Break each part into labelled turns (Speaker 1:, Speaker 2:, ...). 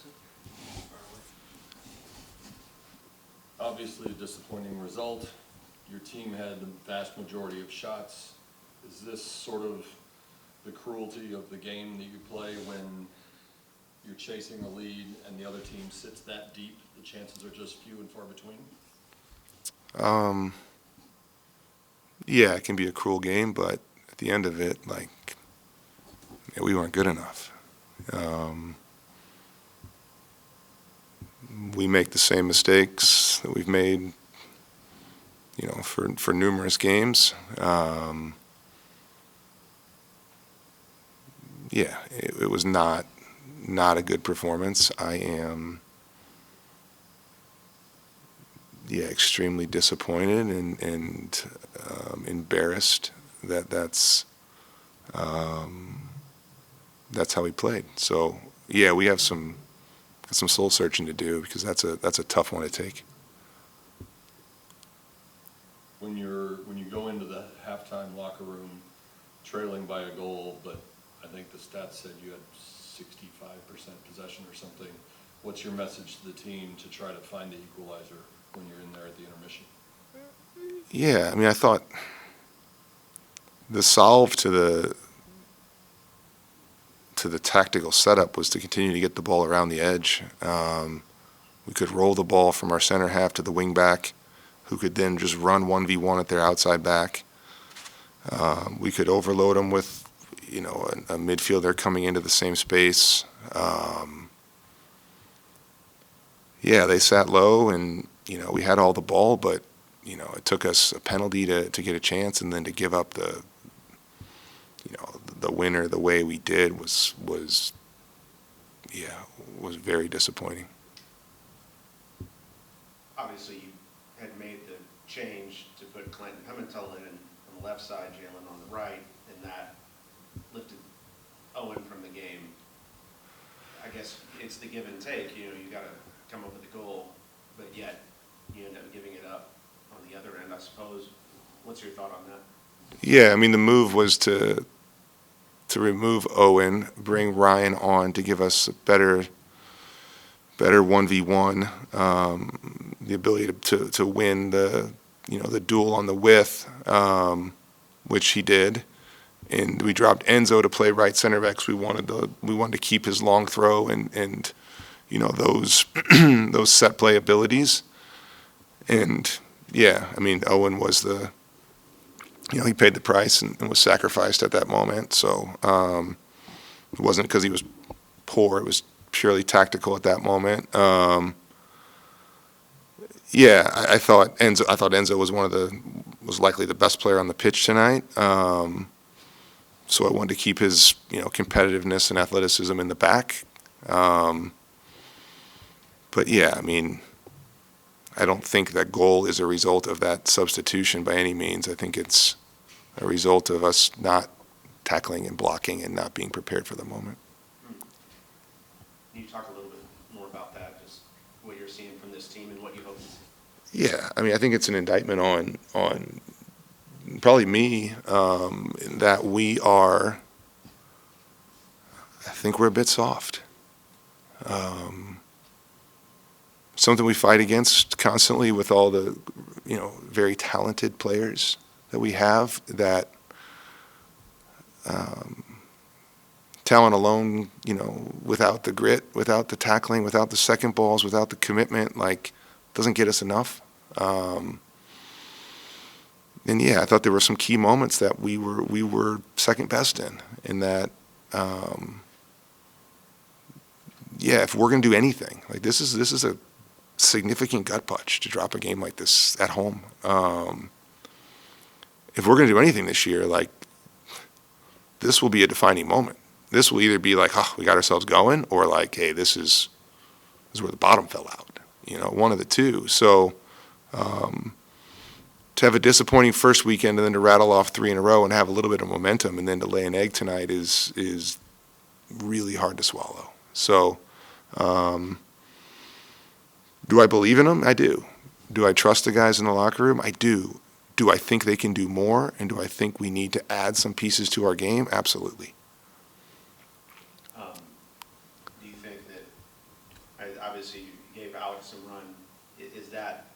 Speaker 1: Hudson.
Speaker 2: Obviously a disappointing result. Your team had the vast majority of shots. Is this sort of the cruelty of the game that you play when you're chasing a lead and the other team sits that deep? The chances are just few and far between?
Speaker 3: Yeah, it can be a cruel game, but at the end of it, we weren't good enough. We make the same mistakes that we've made, for numerous games. It was not a good performance. I am, extremely disappointed and embarrassed that that's how we played. So we have some soul searching to do because that's a tough one to take.
Speaker 2: When you go into the halftime locker room trailing by a goal, but I think the stats said you had 65% possession or something, what's your message to the team to try to find the equalizer when you're in there at the intermission?
Speaker 3: Yeah, I thought the solve to the tactical setup was to continue to get the ball around the edge. We could roll the ball from our center half to the wing back, who could then just run 1v1 at their outside back. We could overload them with, a midfielder coming into the same space. They sat low and, we had all the ball, but, it took us a penalty to get a chance, and then to give up the winner the way we did was very disappointing.
Speaker 1: Obviously, you had made the change to put Clinton Pimentel in on the left side, Jalen on the right, and that lifted Owen from the game. I guess it's the give and take. You got to come up with a goal, but yet you end up giving it up on the other end, I suppose. What's your thought on that?
Speaker 3: Yeah, the move was to remove Owen, bring Ryan on to give us a better 1v1, the ability to win the duel on the width, which he did, and we dropped Enzo to play right center back. 'Cause we wanted to keep his long throw and those those set play abilities, and Owen was he paid the price and was sacrificed at that moment. So it wasn't because he was poor; it was purely tactical at that moment. I thought Enzo was likely the best player on the pitch tonight. So I wanted to keep his competitiveness and athleticism in the back. But I don't think that goal is a result of that substitution by any means. I think it's a result of us not tackling and blocking and not being prepared for the moment.
Speaker 1: Can you talk a little bit more about that, just what you're seeing from this team and what you hope to see?
Speaker 3: Yeah, I think it's an indictment on probably me, that I think we're a bit soft. Something we fight against constantly with all the, very talented players that we have, that talent alone, without the grit, without the tackling, without the second balls, without the commitment, doesn't get us enough. I thought there were some key moments that we were second best in that, if we're going to do anything, this is a significant gut punch to drop a game like this at home. If we're going to do anything this year, this will be a defining moment. This will either be we got ourselves going, or hey, this is where the bottom fell out. One of the two. So to have a disappointing first weekend and then to rattle off 3 in a row and have a little bit of momentum and then to lay an egg tonight is really hard to swallow. So do I believe in them? I do. Do I trust the guys in the locker room? I do. Do I think they can do more? And do I think we need to add some pieces to our game? Absolutely.
Speaker 1: Do you think that obviously you gave Alex some run. Is that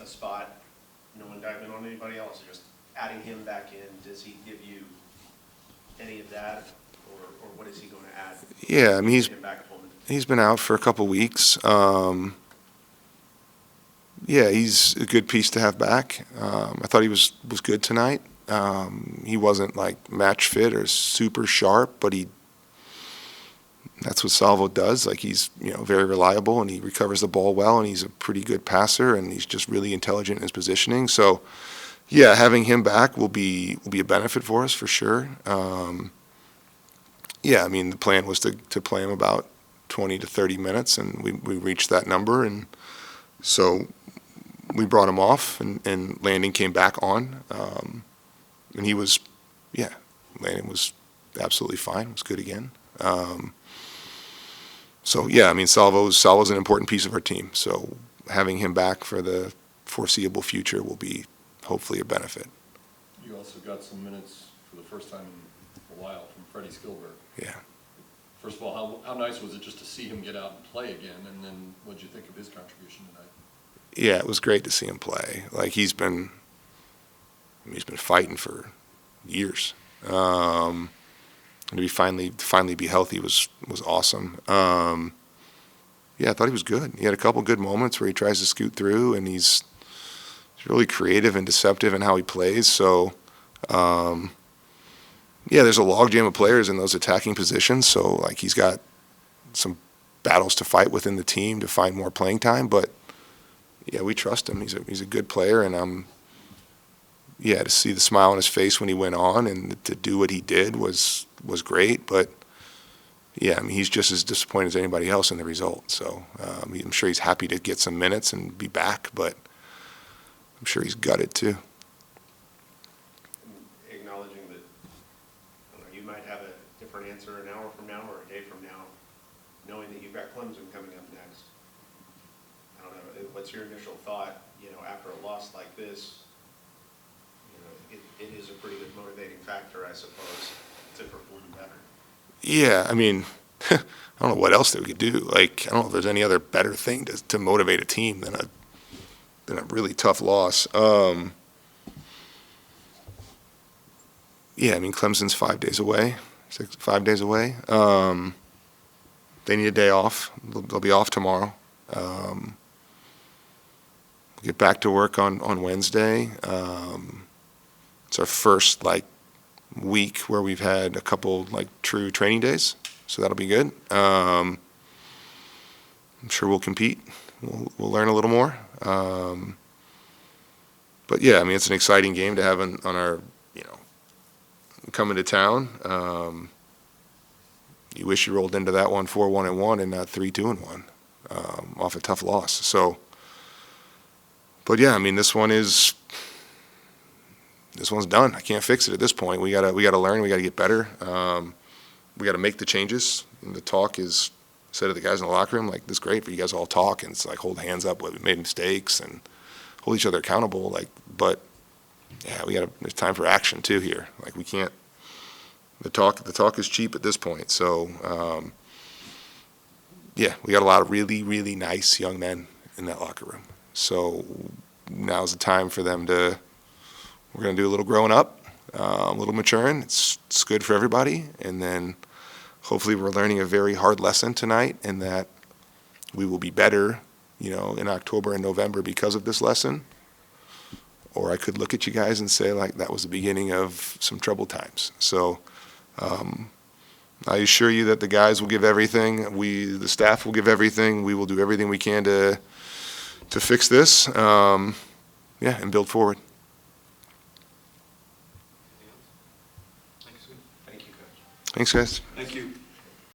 Speaker 1: a spot, no indictment on anybody else, just adding him back in? Does he give you any of that, or what is he going to add?
Speaker 3: Yeah, I mean,
Speaker 1: He's
Speaker 3: been out for a couple weeks. Yeah, he's a good piece to have back. I thought he was good tonight. He wasn't like match fit or super sharp, but that's what Salvo does. Like, he's, very reliable, and he recovers the ball well, and he's a pretty good passer, and he's just really intelligent in his positioning. So, yeah, having him back will be a benefit for us for sure. Yeah, I mean, the plan was to play him about 20 to 30 minutes, and we reached that number, and so we brought him off, and Landon came back on, and he was, Landon was absolutely fine, was good again. So, yeah, I mean, Salvo's an important piece of our team, so having him back for the foreseeable future will be hopefully a benefit.
Speaker 2: You also got some minutes for the first time in a while from Freddie Skilberg.
Speaker 3: Yeah.
Speaker 2: First of all, how nice was it just to see him get out and play again, and then what did you think of his contribution tonight?
Speaker 3: Yeah, it was great to see him play. Like, he's been fighting for years. And to be finally be healthy was awesome. Yeah, I thought he was good. He had a couple good moments where he tries to scoot through, and he's really creative and deceptive in how he plays. So, yeah, there's a logjam of players in those attacking positions. So, like, he's got some battles to fight within the team to find more playing time. But yeah, we trust him. He's a good player, and yeah, to see the smile on his face when he went on and to do what he did was great. But yeah, I mean, he's just as disappointed as anybody else in the result. So I'm sure he's happy to get some minutes and be back, but I'm sure he's gutted too.
Speaker 1: acknowledging that, I don't know, you might have a different answer an hour from now or a day from now, knowing that you've got Clemson coming up next. I don't know, what's your initial thought, after a loss like this? It is a pretty good motivating factor, I suppose, to perform better.
Speaker 3: Yeah, I mean, I don't know what else they could do. Like, I don't know if there's any other better thing to motivate a team than a really tough loss. Yeah, I mean, Clemson's 5 days away, 5 days away. They need a day off. They'll be off tomorrow. We'll get back to work on Wednesday. It's our first, week where we've had a couple, true training days, so that'll be good. I'm sure we'll compete. We'll learn a little more. But, yeah, I mean, it's an exciting game to have on our, coming to town. You wish you rolled into that one 4-1-1 and not 3-2-1 off a tough loss. So, but, yeah, I mean, this one's done. I can't fix it at this point. We gotta learn. We gotta get better. We gotta make the changes. And the talk is, said to the guys in the locker room, this is great for you guys to all talk, and it's hold hands up when we made mistakes and hold each other accountable. But yeah, there's time for action too here. We can't. The talk is cheap at this point. So yeah, we got a lot of really, really nice young men in that locker room. So now's the time for them to. We're going to do a little growing up, a little maturing. It's good for everybody. And then hopefully we're learning a very hard lesson tonight, and that we will be better, in October and November because of this lesson. Or I could look at you guys and say, that was the beginning of some troubled times. So I assure you that the guys will give everything. The staff will give everything. We will do everything we can to fix this, and build forward. Thanks, guys.
Speaker 4: Thank you.